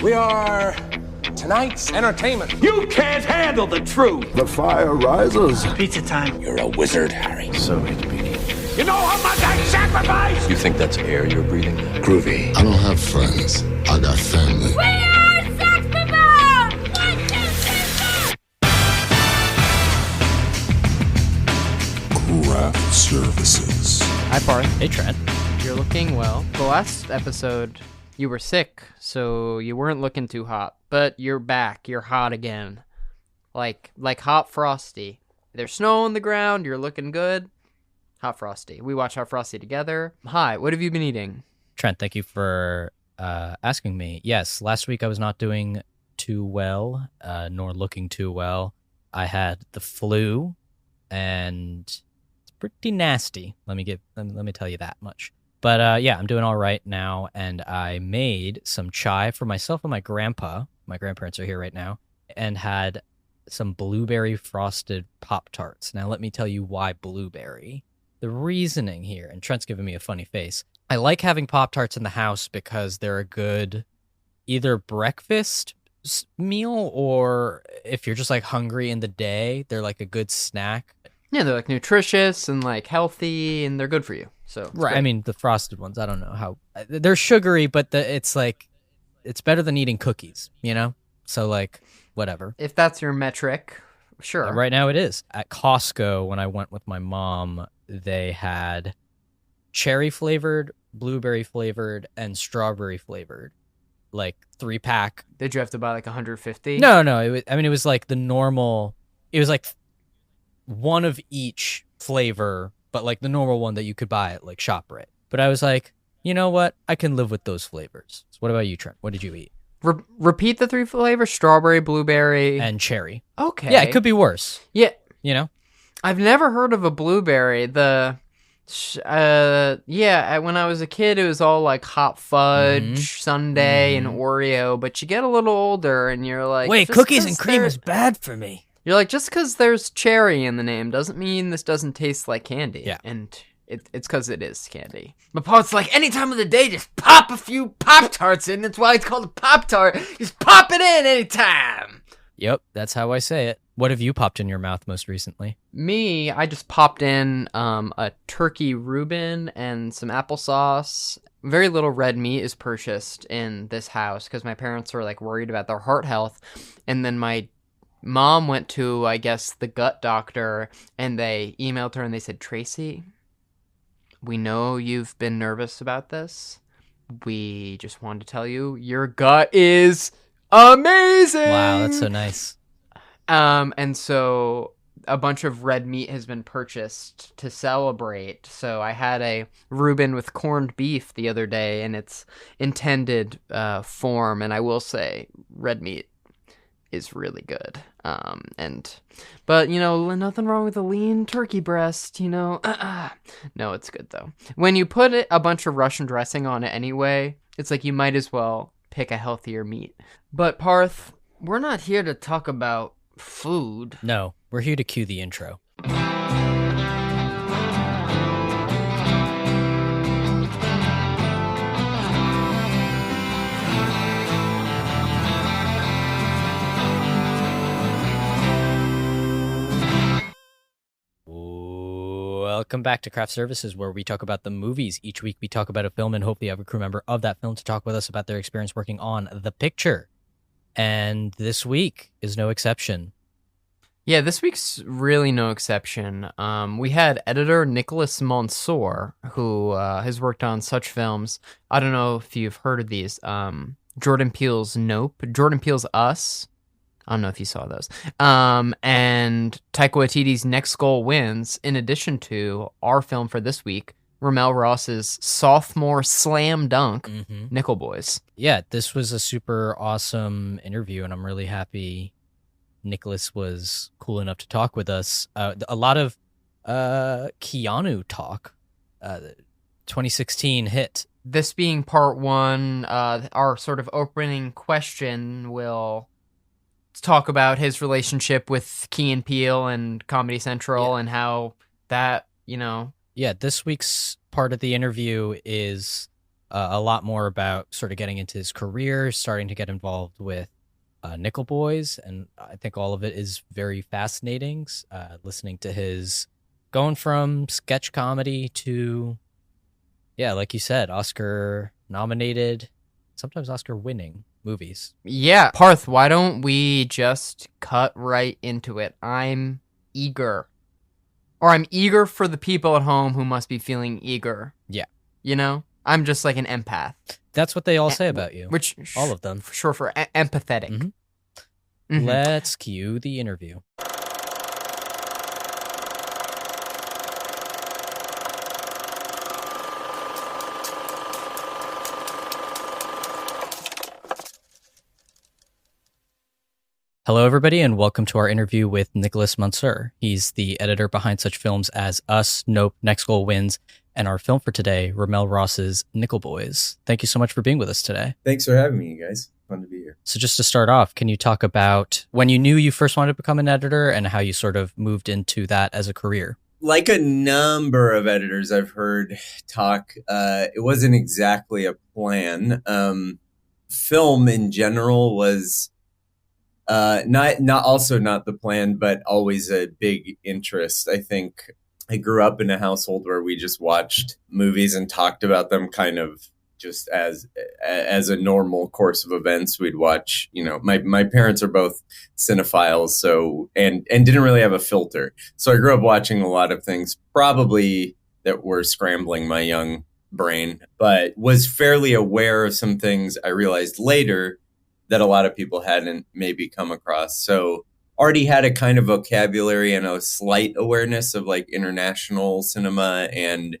We are tonight's entertainment. You can't handle the truth. The fire rises. Pizza time. You're a wizard, Harry. So it begins. You know how much I sacrifice? You think that's air you're breathing? Groovy. I don't have friends. I got family. We are Sex Bomb! 1, 2, 3, 4! Craft Services. Hi, Parth. Hey, Trent. You're looking well. The last episode, you were sick, so you weren't looking too hot. But you're back. You're hot again. Like Hot Frosty. There's snow on the ground. You're looking good. Hot Frosty. We watch Hot Frosty together. Hi, what have you been eating? Trent, thank you for asking me. Yes, last week I was not doing too well, nor looking too well. I had the flu, and it's pretty nasty. Let me tell you that much. But yeah, I'm doing all right now, and I made some chai for myself and my grandpa. My grandparents are here right now, and had some blueberry frosted Pop-Tarts. Now, let me tell you why blueberry. The reasoning here, and Trent's giving me a funny face. I like having Pop-Tarts in the house because they're a good either breakfast meal, or if you're just like hungry in the day, they're like a good snack. Yeah, they're like nutritious and like healthy, and they're good for you. So Right, great. I mean, the frosted ones, I don't know how... They're sugary, but it's like... It's better than eating cookies, you know? So, like, whatever. If that's your metric, sure. Right now it is. At Costco, when I went with my mom, they had cherry-flavored, blueberry-flavored, and strawberry-flavored. Like, 3-pack. Did you have to buy like 150? No. It was like the normal... It was like one of each flavor, but like the normal one that you could buy at like ShopRite. But I was like, you know what? I can live with those flavors. So what about you, Trent? What did you eat? Repeat the 3 flavors: strawberry, blueberry, And cherry. Okay. Yeah, it could be worse. Yeah, You know? I've never heard of a blueberry. When I was a kid, it was all like hot fudge, sundae, and Oreo. But you get a little older, and you're like, Wait, just cookies 'cause and cream there- is bad for me. You're like, just because there's cherry in the name doesn't mean this doesn't taste like candy. Yeah. And it's because it is candy. But Paul's like, any time of the day, just pop a few Pop-Tarts in. That's why it's called a Pop-Tart. Just pop it in anytime. Yep, that's how I say it. What have you popped in your mouth most recently? Me, I just popped in a turkey Reuben and some applesauce. Very little red meat is purchased in this house because my parents were like worried about their heart health. And then my mom went to, I guess, the gut doctor, and they emailed her and they said, Tracy, we know you've been nervous about this. We just wanted to tell you your gut is amazing. Wow, that's so nice. And so a bunch of red meat has been purchased to celebrate. So I had a Reuben with corned beef the other day in its intended form, and I will say red meat is really good. But you know, nothing wrong with a lean turkey breast, you know. No, it's good though. When you put a bunch of Russian dressing on it anyway, it's like you might as well pick a healthier meat. But Parth, we're not here to talk about food. No, we're here to cue the intro. Welcome back to Craft Services, where we talk about the movies. Each week we talk about a film and hopefully have a crew member of that film to talk with us about their experience working on the picture. And this week is no exception. Yeah, this week's really no exception. We had editor Nicholas Monsour, who has worked on such films. I don't know if you've heard of these. Jordan Peele's Nope, Jordan Peele's Us. I don't know if you saw those. And Taika Waititi's Next Goal Wins, in addition to our film for this week, Ramel Ross's sophomore slam dunk, Nickel Boys. Yeah, this was a super awesome interview, and I'm really happy Nicholas was cool enough to talk with us. A lot of Keanu talk. 2016 hit. This being part one, our sort of opening question will talk about his relationship with Key and Peele and Comedy Central and how that, you know... Yeah, this week's part of the interview is a lot more about sort of getting into his career, starting to get involved with Nickel Boys, and I think all of it is very fascinating. Listening to his going from sketch comedy to, yeah, like you said, Oscar nominated, sometimes Oscar winning movies. Yeah, Parth, why don't we just cut right into it? I'm eager. Or I'm eager for the people at home who must be feeling eager. Yeah. You know? I'm just like an empath. That's what they all say about you. Which all of them. Sure, for empathetic. Mm-hmm. Mm-hmm. Let's cue the interview. Hello, everybody, and welcome to our interview with Nicholas Monsour. He's the editor behind such films as Us, Nope, Next Goal Wins, and our film for today, Ramel Ross's Nickel Boys. Thank you so much for being with us today. Thanks for having me, you guys. Fun to be here. So just to start off, can you talk about when you knew you first wanted to become an editor and how you sort of moved into that as a career? Like a number of editors I've heard talk, it wasn't exactly a plan. Film in general was not the plan, but always a big interest. I think I grew up in a household where we just watched movies and talked about them kind of just as a normal course of events. We'd watch, my parents are both cinephiles, so and didn't really have a filter. So I grew up watching a lot of things probably that were scrambling my young brain, but was fairly aware of some things I realized later that a lot of people hadn't maybe come across. So already had a kind of vocabulary and a slight awareness of like international cinema and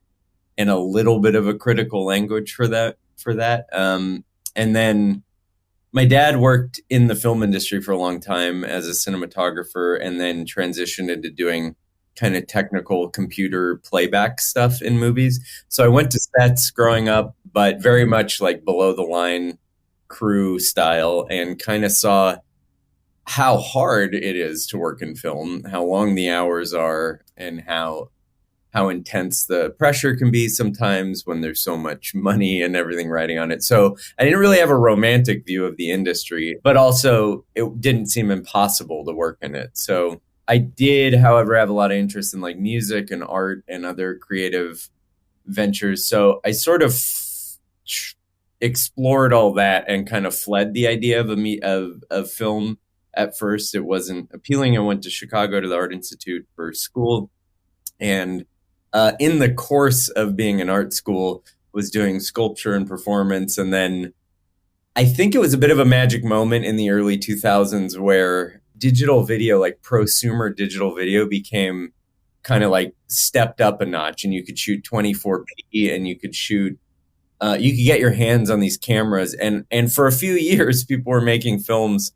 a little bit of a critical language for that. And then my dad worked in the film industry for a long time as a cinematographer and then transitioned into doing kind of technical computer playback stuff in movies. So I went to sets growing up, but very much like below the line crew style, and kind of saw how hard it is to work in film, how long the hours are, and how intense the pressure can be sometimes when there's so much money and everything riding on it. So I didn't really have a romantic view of the industry, but also it didn't seem impossible to work in it. So I did, however, have a lot of interest in like music and art and other creative ventures. So I sort of explored all that and kind of fled the idea of film. At first, it wasn't appealing. I went to Chicago to the Art Institute for school, and in the course of being in art school, was doing sculpture and performance. And then I think it was a bit of a magic moment in the early 2000s where digital video, like prosumer digital video, became kind of like stepped up a notch, and you could shoot 24p, and you could shoot. You could get your hands on these cameras, and for a few years, people were making films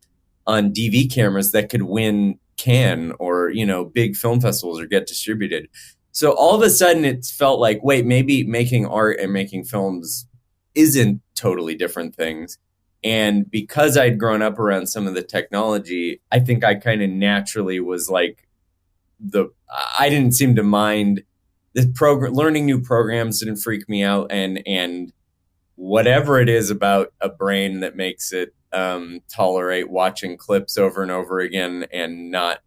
on DV cameras that could win Cannes or big film festivals or get distributed. So all of a sudden, it felt like, wait, maybe making art and making films isn't totally different things. And because I'd grown up around some of the technology, I think I kind of naturally was like I didn't seem to mind. Learning new programs didn't freak me out, and whatever it is about a brain that makes it tolerate watching clips over and over again and not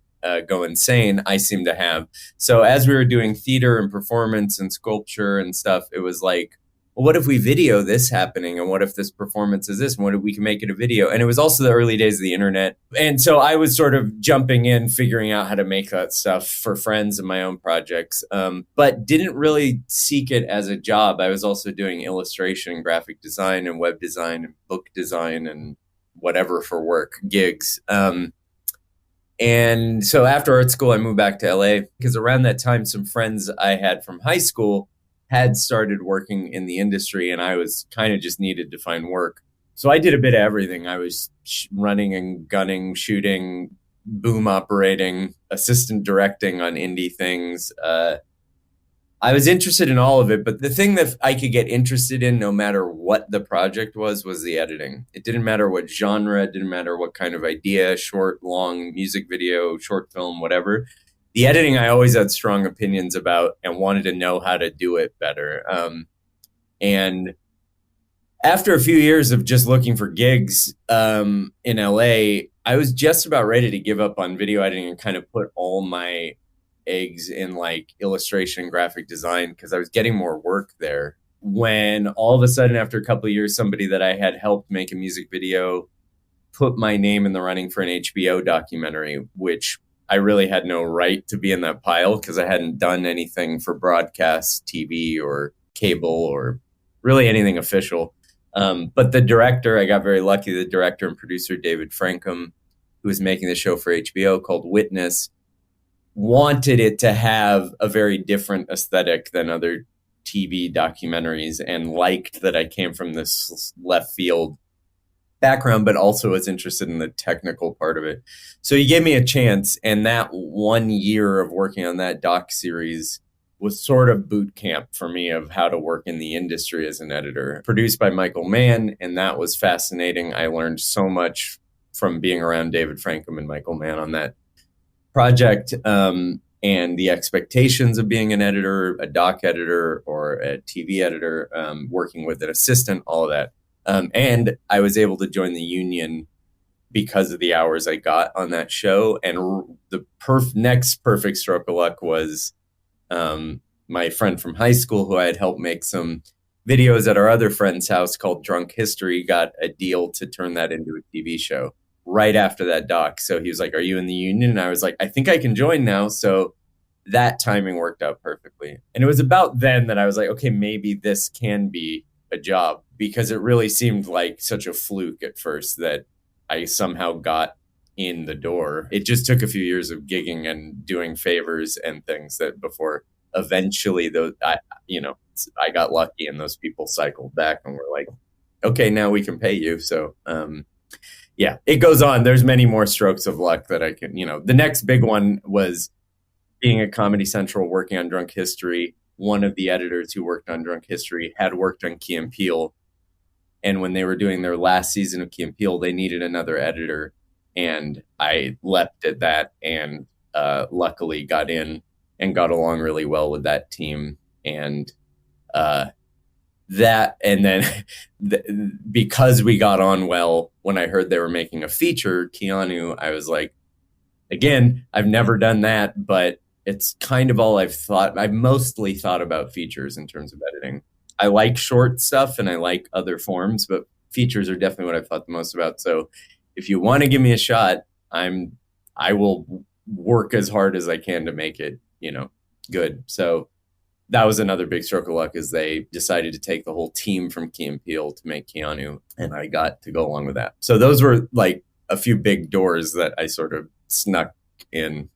go insane, I seem to have. So as we were doing theater and performance and sculpture and stuff, it was like, well, what if we video this happening? And what if this performance is this? And what if we can make it a video? And it was also the early days of the internet. And so I was sort of jumping in, figuring out how to make that stuff for friends and my own projects, but didn't really seek it as a job. I was also doing illustration, graphic design, and web design, and book design, and whatever for work, gigs. And so after art school, I moved back to LA because around that time, some friends I had from high school had started working in the industry, and I was kind of just needed to find work. So I did a bit of everything. I was running and gunning, shooting, boom operating, assistant directing on indie things. I was interested in all of it, but the thing that I could get interested in no matter what the project was the editing. It didn't matter what genre, it didn't matter what kind of idea, short, long, music video, short film, whatever. The editing I always had strong opinions about and wanted to know how to do it better. And after a few years of just looking for gigs in LA, I was just about ready to give up on video editing and kind of put all my eggs in like illustration and graphic design because I was getting more work there. When all of a sudden, after a couple of years, somebody that I had helped make a music video put my name in the running for an HBO documentary, which I really had no right to be in that pile because I hadn't done anything for broadcast TV or cable or really anything official. But the director, I got very lucky, the director and producer, David Frankham, who was making the show for HBO called Witness, wanted it to have a very different aesthetic than other TV documentaries and liked that I came from this left field background, but also was interested in the technical part of it. So he gave me a chance. And that 1 year of working on that doc series was sort of boot camp for me of how to work in the industry as an editor. Produced by Michael Mann, and that was fascinating. I learned so much from being around David Frankham and Michael Mann on that project, and the expectations of being an editor, a doc editor, or a TV editor, working with an assistant, all of that. And I was able to join the union because of the hours I got on that show. And the next perfect stroke of luck was my friend from high school who I had helped make some videos at our other friend's house called Drunk History, got a deal to turn that into a TV show right after that doc. So he was like, "Are you in the union?" And I was like, "I think I can join now." So that timing worked out perfectly. And it was about then that I was like, okay, maybe this can be a job, because it really seemed like such a fluke at first that I somehow got in the door. It just took a few years of gigging and doing favors and things that before eventually I got lucky and those people cycled back and were like, okay, now we can pay you. So, yeah, it goes on. There's many more strokes of luck that I can, the next big one was being at Comedy Central, working on Drunk History. One of the editors who worked on Drunk History had worked on Key and Peele. And when they were doing their last season of Key and Peele, they needed another editor. And I leapt at that and luckily got in and got along really well with that team. And because we got on well, when I heard they were making a feature, Keanu, I was like, again, I've never done that, but it's kind of all I've thought. I've mostly thought about features in terms of editing. I like short stuff and I like other forms, but features are definitely what I've thought the most about. So if you want to give me a shot, I will work as hard as I can to make it, good. So that was another big stroke of luck, is they decided to take the whole team from Key and Peele to make Keanu, and I got to go along with that. So those were like a few big doors that I sort of snuck in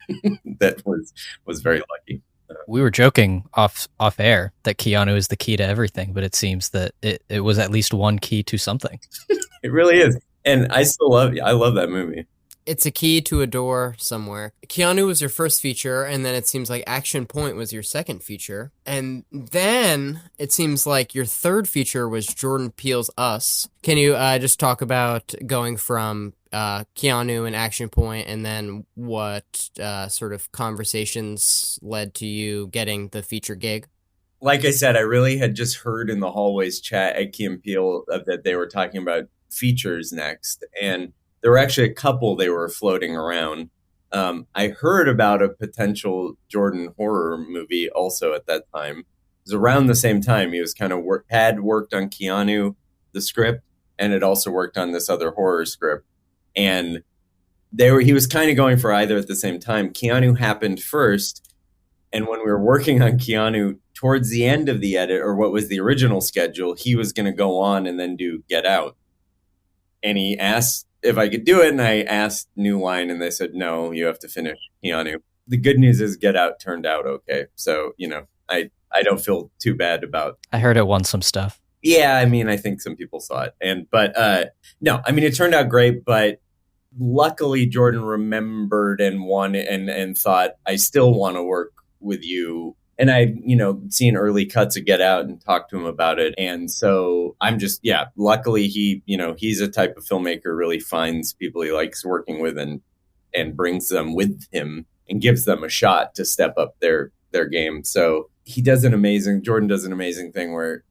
that was very lucky. We were joking off air that Keanu is the key to everything, but it seems that it was at least one key to something. It really is. And I love that movie. It's a key to a door somewhere. Keanu was your first feature, and then it seems like Action Point was your second feature. And then it seems like your third feature was Jordan Peele's Us. Can you just talk about going from Keanu and Action Point, and then what sort of conversations led to you getting the feature gig? Like I said, I really had just heard in the hallways chat at Key and Peele that they were talking about features next. And there were actually a couple they were floating around. I heard about a potential Jordan horror movie also at that time. It was around the same time. He was kind of had worked on Keanu, the script, and had also worked on this other horror script. And he was kind of going for either at the same time. Keanu happened first. And when we were working on Keanu, towards the end of the edit, or what was the original schedule, he was going to go on and then do Get Out. And he asked if I could do it, and I asked New Line, and they said, no, you have to finish Keanu. The good news is Get Out turned out okay. So, I don't feel too bad about. I heard it won some stuff. Yeah, I think some people saw it. But no, it turned out great, but luckily Jordan remembered and won and thought, I still want to work with you. And I, seen early cuts of Get Out and talked to him about it. And so I'm just, luckily he's a type of filmmaker, really finds people he likes working with and brings them with him and gives them a shot to step up their game. So Jordan does an amazing thing where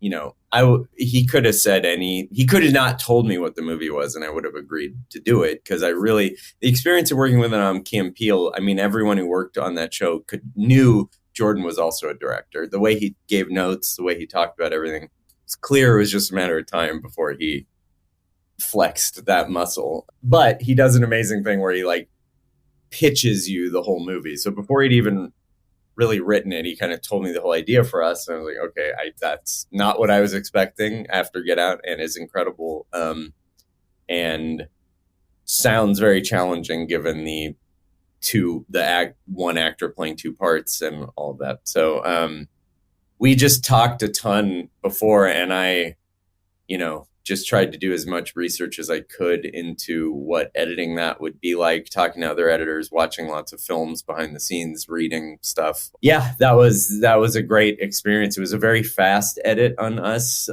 he could have said he could have not told me what the movie was, and I would have agreed to do it, because the experience of working with Key and Peele, I mean, everyone who worked on that show knew Jordan was also a director. The way he gave notes, the way he talked about everything, it's clear it was just a matter of time before he flexed that muscle. But he does an amazing thing where he like pitches you the whole movie. So before he'd even really written it, he kind of told me the whole idea for us, and I was like, okay, that's not what I was expecting after Get Out, and is incredible, and sounds very challenging given one actor playing two parts and all of that. So we just talked a ton before, and I just tried to do as much research as I could into what editing that would be like, talking to other editors, watching lots of films behind the scenes, reading stuff. Yeah, that was a great experience. It was a very fast edit on us,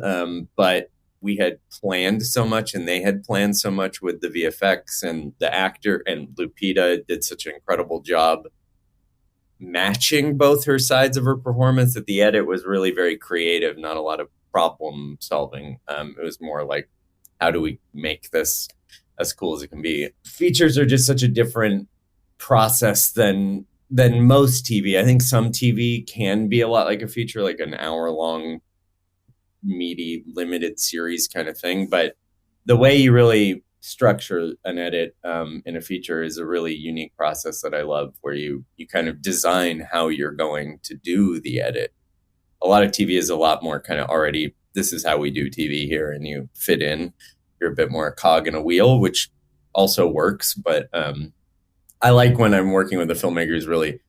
but we had planned so much, and they had planned so much with the VFX, and the actor, and Lupita did such an incredible job matching both her sides of her performance, that the edit was really very creative, not a lot of problem solving. It was more like, how do we make this as cool as it can be? Features are just such a different process than most TV. I think some TV can be a lot like a feature, like an hour-long, meaty, limited series kind of thing. But the way you really structure an edit in a feature is a really unique process that I love, where you kind of design how you're going to do the edit. A lot of TV is a lot more kind of already, this is how we do TV here, and you fit in. You're a bit more a cog in a wheel, which also works. But I like when I'm working with a filmmaker who's really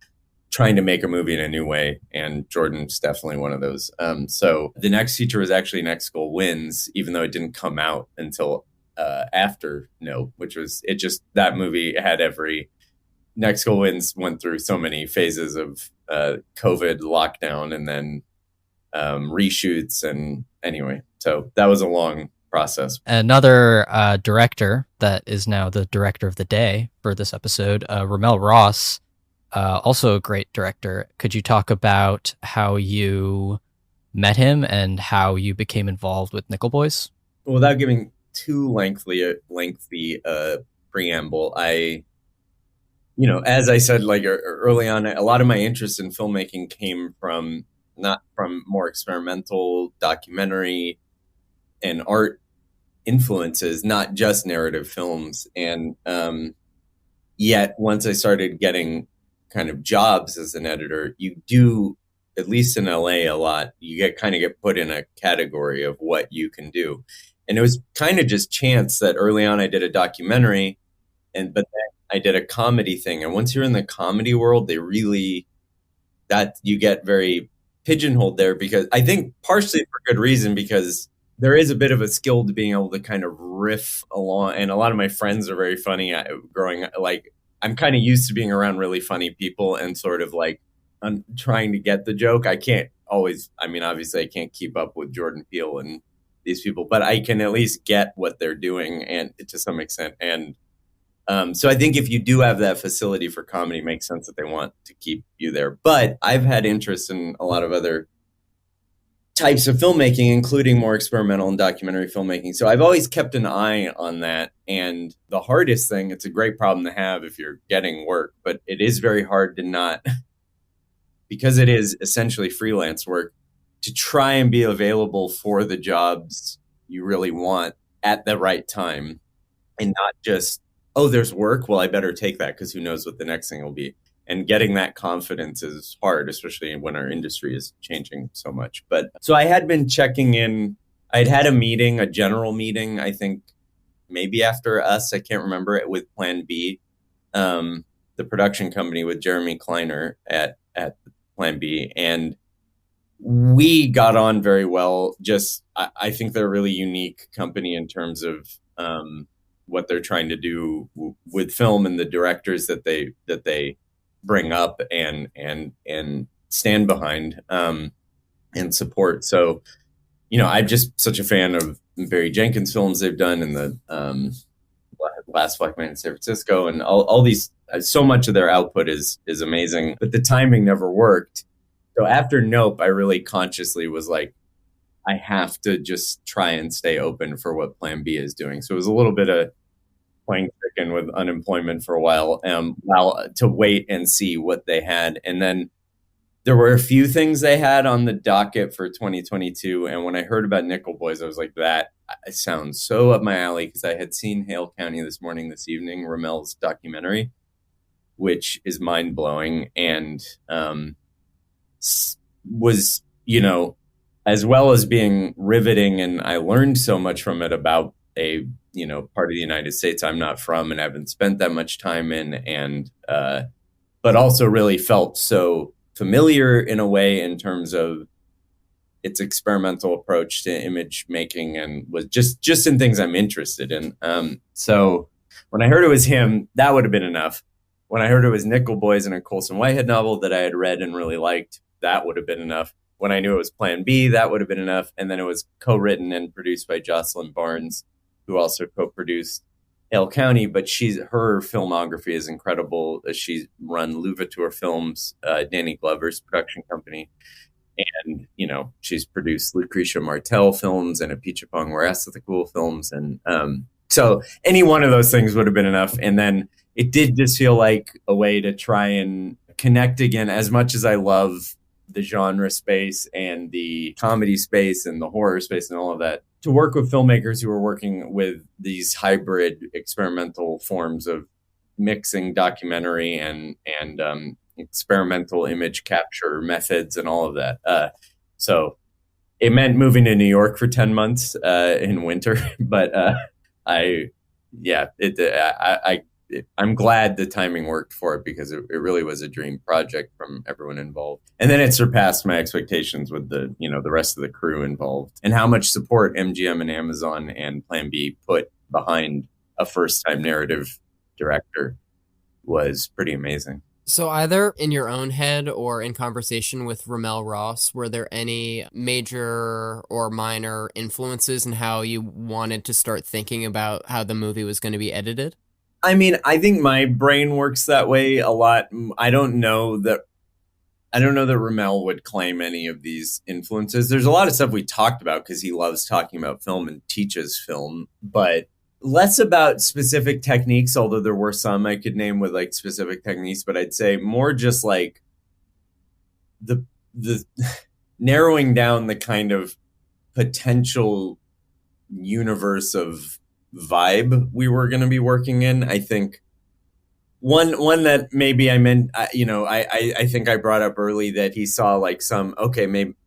trying to make a movie in a new way, and Jordan's definitely one of those. So the next feature was actually Next Goal Wins, even though it didn't come out until after Nope, that movie had Next Goal Wins went through so many phases of COVID lockdown, and then reshoots, and anyway, so that was a long process. Another director that is now the director of the day for this episode, Ramel Ross, also a great director. Could you talk about how you met him and how you became involved with Nickel Boys? Without giving too lengthy preamble, as I said, like early on, a lot of my interest in filmmaking came not from more experimental documentary and art influences, not just narrative films. And yet once I started getting kind of jobs as an editor, you do, at least in LA a lot, you get put in a category of what you can do. And it was kind of just chance that early on I did a documentary, but then I did a comedy thing. And once you're in the comedy world, you get very pigeonholed there, because I think partially for good reason, because there is a bit of a skill to being able to kind of riff along. And a lot of my friends are very funny growing up. Like, I'm kind of used to being around really funny people, and sort of like I'm trying to get the joke. I can't always, obviously I can't keep up with Jordan Peele and these people, but I can at least get what they're doing, and to some extent. And so I think if you do have that facility for comedy, it makes sense that they want to keep you there. But I've had interest in a lot of other types of filmmaking, including more experimental and documentary filmmaking. So I've always kept an eye on that. And the hardest thing, it's a great problem to have if you're getting work, but it is very hard to not, because it is essentially freelance work, to try and be available for the jobs you really want at the right time, and not just, oh, there's work, well, I better take that because who knows what the next thing will be. And getting that confidence is hard, especially when our industry is changing so much. But so I had been checking in. I'd had a general meeting, I think maybe after Us, I can't remember it, with Plan B, the production company, with Jeremy Kleiner at Plan B. And we got on very well. I think they're a really unique company in terms of what they're trying to do with film, and the directors that they bring up and stand behind and support. So, I'm just such a fan of Barry Jenkins films they've done, and the Last Black Man in San Francisco, and all these. So much of their output is amazing, but the timing never worked. So after Nope, I really consciously was like, I have to just try and stay open for what Plan B is doing. So it was a little bit of playing chicken with unemployment for a while, to wait and see what they had. And then there were a few things they had on the docket for 2022. And when I heard about Nickel Boys, I was like, that sounds so up my alley, because I had seen Hale County this evening, Ramel's documentary, which is mind blowing and was, as well as being riveting. And I learned so much from it about a part of the United States I'm not from and haven't spent that much time in, and but also really felt so familiar in a way in terms of its experimental approach to image making, and was just in things I'm interested in. So when I heard it was him, that would have been enough. When I heard it was Nickel Boys and a Colson Whitehead novel that I had read and really liked, that would have been enough. When I knew it was Plan B, that would have been enough. And then it was co-written and produced by Jocelyn Barnes, who also co-produced Hale County, but her filmography is incredible. She's run Louverture Films, Danny Glover's production company. And, she's produced Lucretia Martel films and Apichatpong Weerasethakul films. And so any one of those things would have been enough. And then it did just feel like a way to try and connect again, as much as I love the genre space and the comedy space and the horror space and all of that, to work with filmmakers who are working with these hybrid experimental forms of mixing documentary and experimental image capture methods and all of that. So it meant moving to New York for 10 months in winter, but I'm glad the timing worked for it, because it really was a dream project from everyone involved. And then it surpassed my expectations with the rest of the crew involved, and how much support MGM and Amazon and Plan B put behind a first-time narrative director was pretty amazing. So either in your own head or in conversation with Ramel Ross, were there any major or minor influences in how you wanted to start thinking about how the movie was going to be edited? I mean, I think my brain works that way a lot. I don't know that Ramel would claim any of these influences. There's a lot of stuff we talked about because he loves talking about film and teaches film, but less about specific techniques, although there were some I could name with like specific techniques, but I'd say more just like the narrowing down the kind of potential universe of vibe we were going to be working in. I think one that maybe I meant, I think I brought up early that he saw like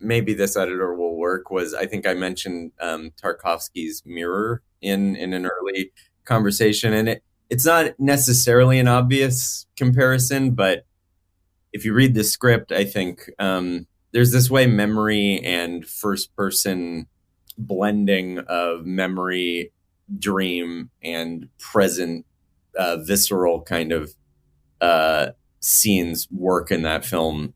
maybe this editor will work, was I think I mentioned Tarkovsky's Mirror in an early conversation, and it's not necessarily an obvious comparison, but if you read the script, I think there's this way memory and first person blending of memory, dream, and present visceral kind of scenes work in that film,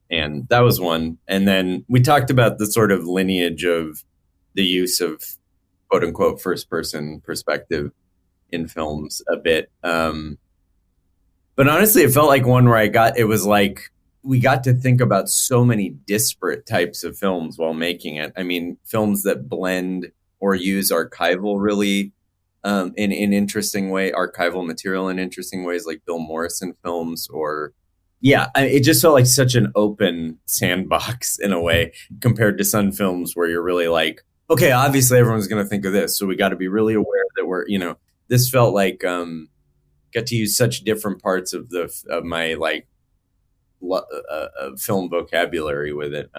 and that was one. And then we talked about the sort of lineage of the use of quote unquote first person perspective in films a bit, but honestly it felt like one where we got to think about so many disparate types of films while making it. I mean, films that blend or use archival really in interesting way, archival material in interesting ways, like Bill Morrison films, it just felt like such an open sandbox in a way compared to some films where you're really like, okay, obviously everyone's going to think of this, so we got to be really aware that this felt like got to use such different parts of my like film vocabulary with it,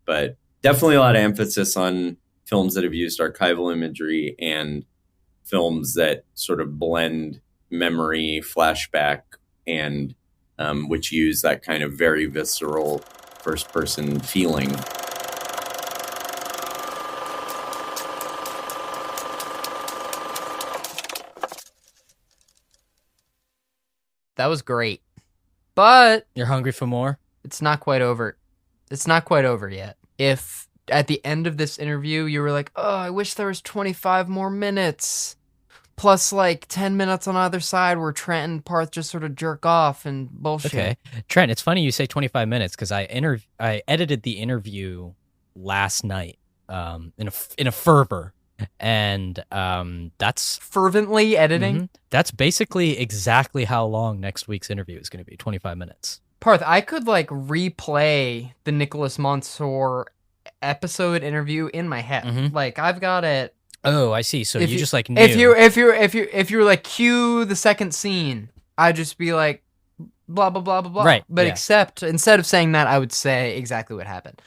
but definitely a lot of emphasis on films that have used archival imagery and films that sort of blend memory, flashback, and which use that kind of very visceral first-person feeling. That was great. But You're hungry for more? it's not quite over. It's not quite over yet. If at the end of this interview you were like, oh, I wish there was 25 more minutes, plus like 10 minutes on either side where Trent and Parth just sort of jerk off and bullshit. Okay. Trent, it's funny you say 25 minutes because I edited the interview last night. in a fervor. And that's Fervently editing. That's basically exactly how long next week's interview is going to be, 25 minutes. Parth, I could like replay the Nicholas Monsour episode interview in my head. Like I've got it. Oh, I see. So you just like knew. If you like cue the second scene, I'd just be like blah blah blah blah blah. Right. But yeah. except instead of saying that, I would say exactly what happened.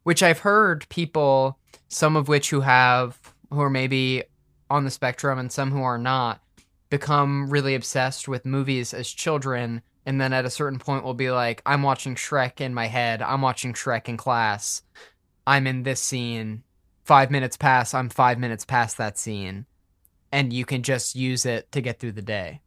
Which I've heard people, some of which who are maybe on the spectrum and some who are not, become really obsessed with movies as children, and then at a certain point will be like, I'm watching Shrek in my head, I'm watching Shrek in class, I'm in this scene, 5 minutes pass, I'm 5 minutes past that scene, and you can just use it to get through the day.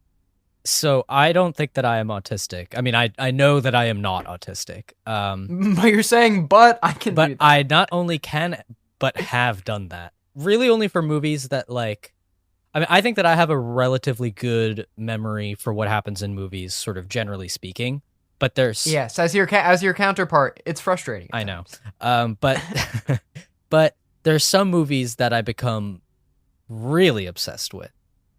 So I don't think that I am autistic. I mean, I know that I am not autistic. But you're saying, but I can do that. I not only can, but have done that. Really only for movies that like, I mean, I think that I have a relatively good memory for what happens in movies, sort of generally speaking. But there's yes, as your counterpart, it's frustrating. I know, but but there's some movies that I become really obsessed with.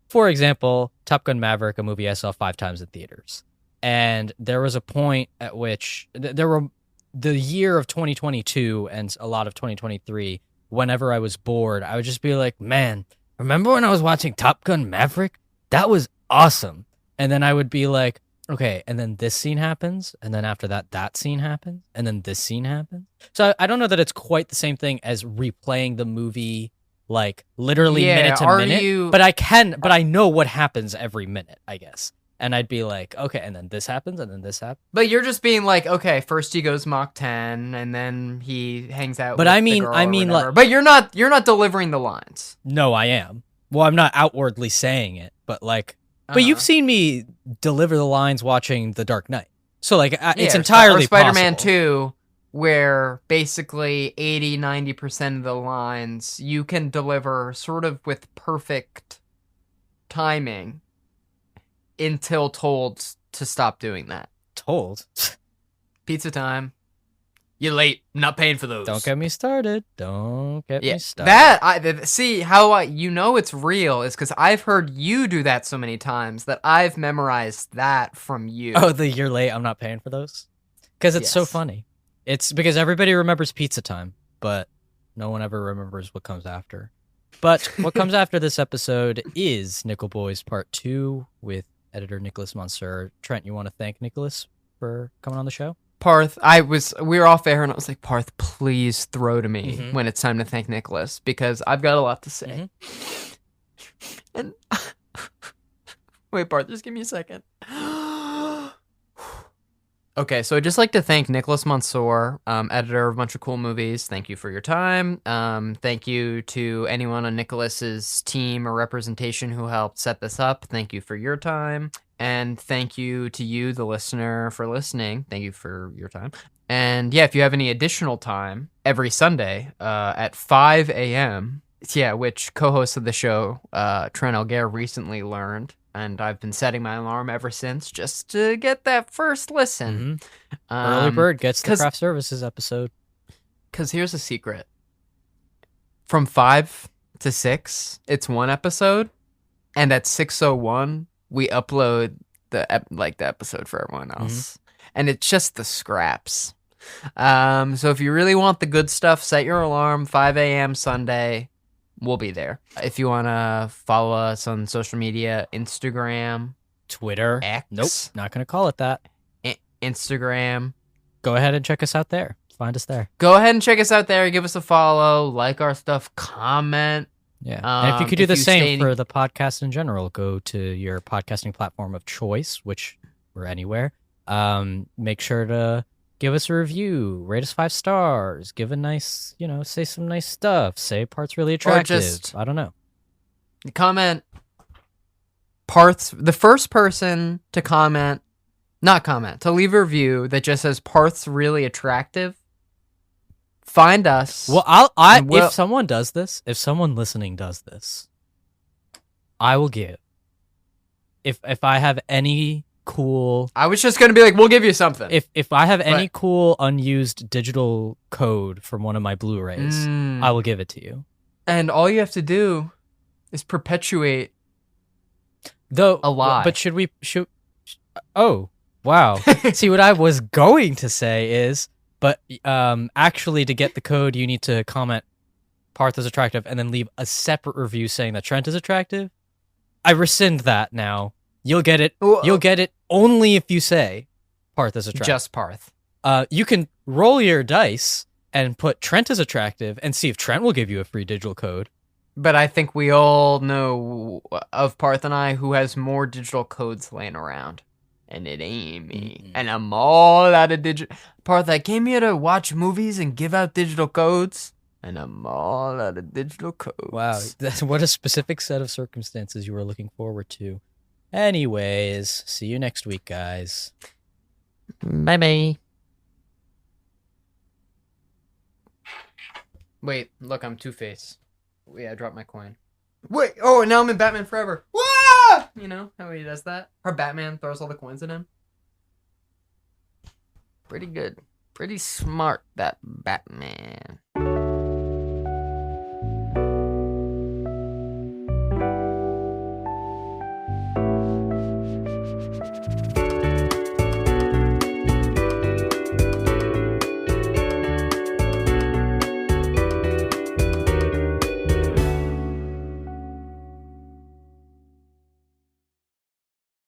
For example, Top Gun Maverick, a movie I saw 5 times in theaters, and there was a point at which there were the year of 2022 and a lot of 2023. Whenever I was bored, I would just be like, man, remember when I was watching Top Gun Maverick? That was awesome. And then I would be like, okay, and then this scene happens, and then after that scene happens, and then this scene happens. So I don't know that it's quite the same thing as replaying the movie, like literally minute to minute. But I know what happens every minute, I guess. And I'd be like, okay, and then this happens, and then this happens. But you're just being like, okay, first he goes Mach 10, and then he hangs out. But with I mean, the girl I mean, or whatever. like, but you're not delivering the lines. No, I am. Well, I'm not outwardly saying it, but like, but you've seen me deliver the lines watching The Dark Knight, so like, it's entirely or Spider-Man possible. 2, where basically 80-90% of the lines you can deliver sort of with perfect timing. Until told to stop doing that. Told? Pizza time. You're late. I'm not paying for those. Don't get me started. Don't get me started. See how you know it's real is because I've heard you do that so many times that I've memorized that from you. Oh, the you're late. I'm not paying for those. Because it's so funny. It's because everybody remembers pizza time, but no one ever remembers what comes after. But what comes after this episode is Nickel Boys Part 2 with editor Nicholas Monsour. Trent, you want to thank Nicholas for coming on the show? Parth, we were off air and I was like, Parth, please throw to me when it's time to thank Nicholas because I've got a lot to say. And wait, Parth, just give me a second. Okay, so I'd just like to thank Nicholas Monsour, editor of a bunch of cool movies. Thank you for your time. Thank you to anyone on Nicholas's team or representation who helped set this up. Thank you for your time. And thank you to you, the listener, for listening. Thank you for your time. And yeah, if you have any additional time, every Sunday at 5 a.m., which co-host of the show, Trent Alger, recently learned. And I've been setting my alarm ever since just to get that first listen. Early bird gets the craft services episode. Because here's a secret. From 5 to 6, it's one episode. And at 6:01, we upload the episode for everyone else. And it's just the scraps. So if you really want the good stuff, set your alarm, 5 a.m. Sunday. We'll be there. If you want to follow us on social media, Instagram, Twitter, X. Nope, not going to call it that. Instagram. Go ahead and check us out there. Find us there. Go ahead and check us out there. Give us a follow. Like our stuff. Comment. Yeah. And if you could do the same for the podcast in general, go to your podcasting platform of choice, which we're anywhere. Make sure to give us a review, rate us 5 stars, give a nice, say some nice stuff, say Parth's really attractive. Or just, I don't know. Comment. Parth's, the first person to to leave a review that just says Parth's really attractive, find us. Well, if someone does this, if someone listening does this, I will give. If I have any cool, I was just gonna be like, we'll give you something. if I have any cool unused digital code from one of my Blu-rays, I will give it to you. And all you have to do is perpetuate Though a lie. But should we oh, wow. See, what I was going to say is, but actually to get the code you need to comment Parth is attractive and then leave a separate review saying that Trent is attractive. I rescind that now. You'll get it. You'll get it only if you say Parth is attractive. Just Parth. You can roll your dice and put Trent is attractive and see if Trent will give you a free digital code. But I think we all know of Parth and I who has more digital codes laying around. And it ain't me. Mm-hmm. And I'm all out of digital. Parth, I came here to watch movies and give out digital codes. And I'm all out of digital codes. Wow, what a specific set of circumstances you were looking forward to. Anyways, see you next week, guys. Bye-bye. Wait, look, I'm Two-Face. Yeah, I dropped my coin. Wait, oh, and now I'm in Batman Forever. Wah! You know how he does that? Or Batman throws all the coins at him? Pretty good. Pretty smart, that Batman.